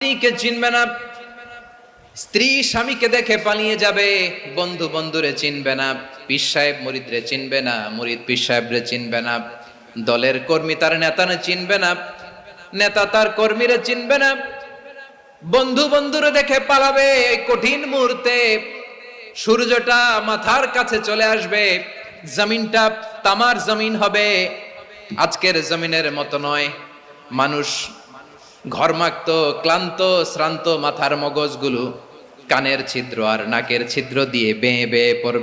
স্ত্রীকে চিনবে না, স্ত্রী স্বামীকে দেখে পালিয়ে যাবে, বন্ধু বন্ধুরে চিনবে না, পীর সাহেব মুরিদরে চিনবে না, মুরিদ পীর সাহেবরে চিনবে না, দলের কর্মী তার নেতারে চিনবে না, নেতা তার কর্মীরে চিনবে না, বন্ধু বন্ধুরে দেখে পালাবে। এই কঠিন মুহূর্তে সূর্যটা মাথার কাছে চলে আসবে, জমিনটা তামার জমিন হবে, আজকের জমিনের মতো নয়। মানুষ ঘর্মাক্ত, ক্লান্ত, শ্রান্ত মাথার মগজগুলো কানের ছিদ্র আর নাকের ছিদ্র দিয়ে বেয়ে বেয়ে পড়বে।